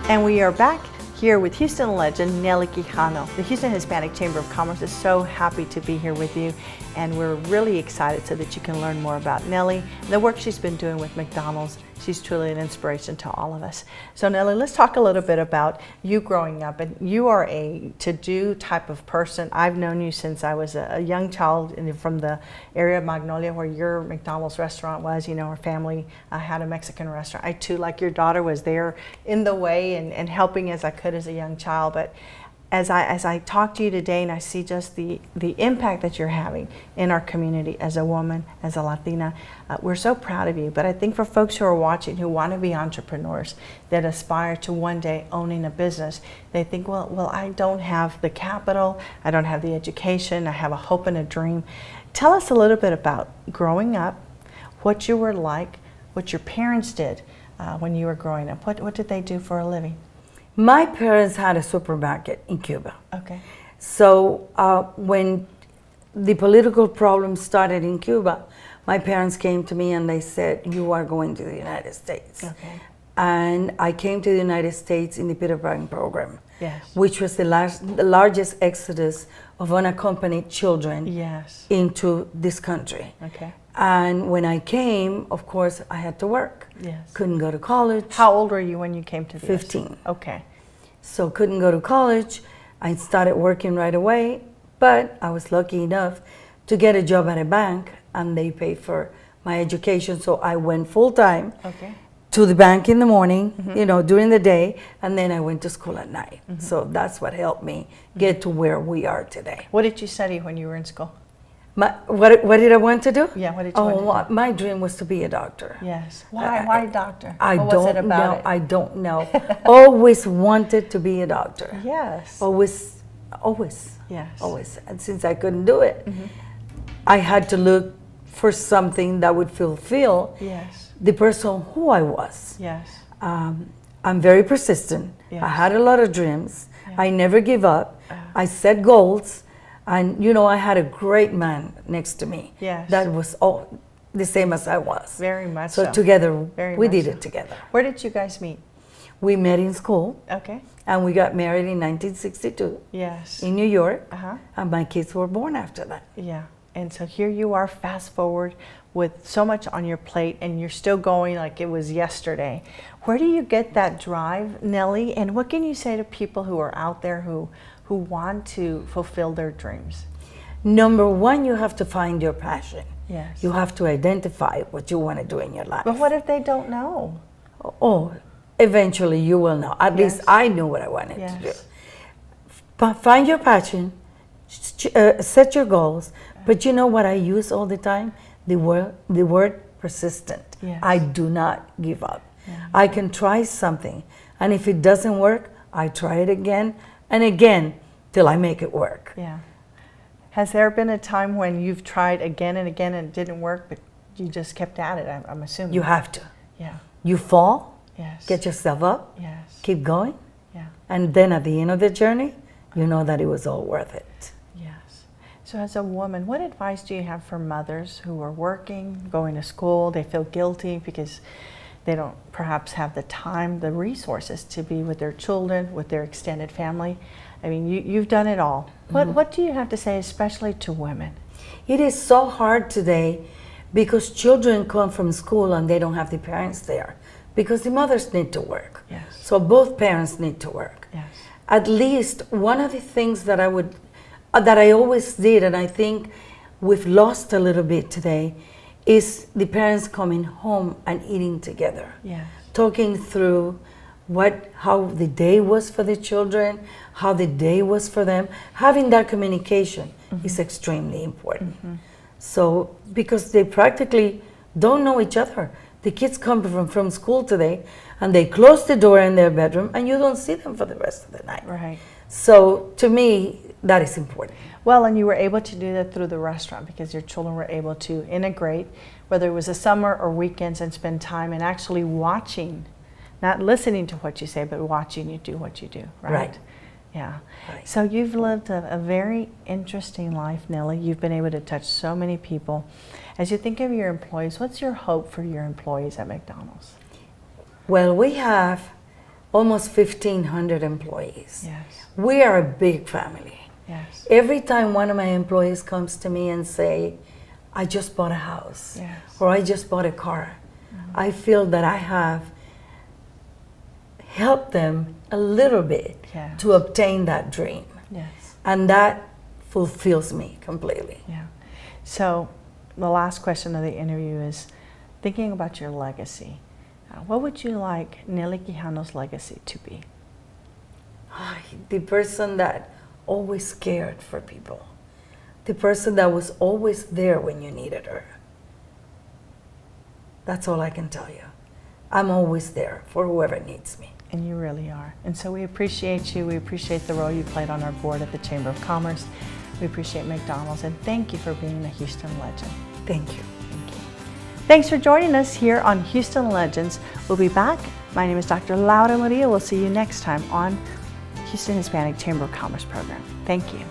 And we are back here with Houston legend Nelly Quijano. The Houston Hispanic Chamber of Commerce is so happy to be here with you, and we're really excited so that you can learn more about Nelly and the work she's been doing with McDonald's. She's truly an inspiration to all of us. So Nelly, let's talk a little bit about you growing up. And you are a to-do type of person. I've known you since I was a young child from the area of Magnolia where your McDonald's restaurant was. You know, our family had a Mexican restaurant. I too, like your daughter, was there in the way and helping as I could as a young child. But as I talk to you today and I see just the impact that you're having in our community as a woman, as a Latina, we're so proud of you. But I think for folks who are watching who want to be entrepreneurs that aspire to one day owning a business, they think, well, I don't have the capital, I don't have the education, I have a hope and a dream. Tell us a little bit about growing up, what you were like, what your parents did when you were growing up. What did they do for a living? My parents had a supermarket in Cuba. Okay. So when the political problems started in Cuba, my parents came to me and they said, you are going to the United States. Okay. And I came to the United States in the Peter Pan program, Yes. which was the largest exodus of unaccompanied children Yes. into this country. Okay. And when I came, of course, I had to work. Yes. Couldn't go to college. How old were you when you came to the 15. Okay. So couldn't go to college. I started working right away, but I was lucky enough to get a job at a bank and they paid for my education. So I went full time Okay. to the bank in the morning, you know, during the day, and then I went to school at night. So that's what helped me get to where we are today. What did you study when you were in school? What did I want to do? Yeah, what did you want to do? My dream was to be a doctor. Yes. Why doctor? I What was it don't about know. it? I don't know. Always wanted to be a doctor. Yes. Always. Yes. Always. And since I couldn't do it, I had to look for something that would fulfill Yes. the person who I was. Yes. I'm very persistent. Yes. I had a lot of dreams. Yeah. I never give up. I set goals. And, you know, I had a great man next to me. Yes. That was all the same as I was. Very much so. So together, Very we much did so. it together. Where did you guys meet? We met in school, Okay. and we got married in 1962 Yes. in New York, Uh-huh. and my kids were born after that. Yeah. And so here you are, fast forward, with so much on your plate, and you're still going like it was yesterday. Where do you get that drive, Nelly? And what can you say to people who are out there who want to fulfill their dreams? Number one, you have to find your passion. Yes. You have to identify what you want to do in your life. But what if they don't know? Oh, eventually you will know. At least Yes. I knew what I wanted to do. Yes. But find your passion, set your goals. But you know what I use all the time? The word persistent. Yes. I do not give up. Yeah. I can try something, and if it doesn't work, I try it again and again till I make it work. Yeah. Has there been a time when you've tried again and again and it didn't work, but you just kept at it, I'm assuming? You have to. Yeah. You fall, Yes. get yourself up, Yes. keep going, Yeah. and then at the end of the journey, you know that it was all worth it. Yes. So as a woman, what advice do you have for mothers who are working, going to school, they feel guilty because they don't perhaps have the time, the resources to be with their children, with their extended family? I mean, you've done it all. What do you have to say, especially to women? It is so hard today because children come from school and they don't have the parents there because the mothers need to work. Yes. So both parents need to work. Yes. At least one of the things that I always did, and I think we've lost a little bit today, is the parents coming home and eating together. Yes. Talking through how the day was for the children, how the day was for them. Having that communication is extremely important. So, because they practically don't know each other. The kids come from school today and they close the door in their bedroom and you don't see them for the rest of the night. Right. So, to me, that is important. Well, and you were able to do that through the restaurant because your children were able to integrate, whether it was a summer or weekends, and spend time and actually watching, not listening to what you say, but watching you do what you do, right? Right. Yeah. Right. So you've lived a very interesting life, Nelly. You've been able to touch so many people. As you think of your employees, what's your hope for your employees at McDonald's? Well, we have almost 1,500 employees. Yes. We are a big family. Yes. Every time one of my employees comes to me and say, I just bought a house, Yes. or I just bought a car, I feel that I have helped them a little bit Yes. to obtain that dream. Yes. And that fulfills me completely. Yeah. So the last question of the interview is, thinking about your legacy, what would you like Nelly Quijano's legacy to be? The person that always cared for people. The person that was always there when you needed her. That's all I can tell you. I'm always there for whoever needs me. And you really are. And so we appreciate you. We appreciate the role you played on our board at the Chamber of Commerce. We appreciate McDonald's, and thank you for being a Houston legend. Thank you. Thank you. Thanks for joining us here on Houston Legends. We'll be back. My name is Dr. Laura Maria. We'll see you next time on Houston Hispanic Chamber of Commerce program. Thank you.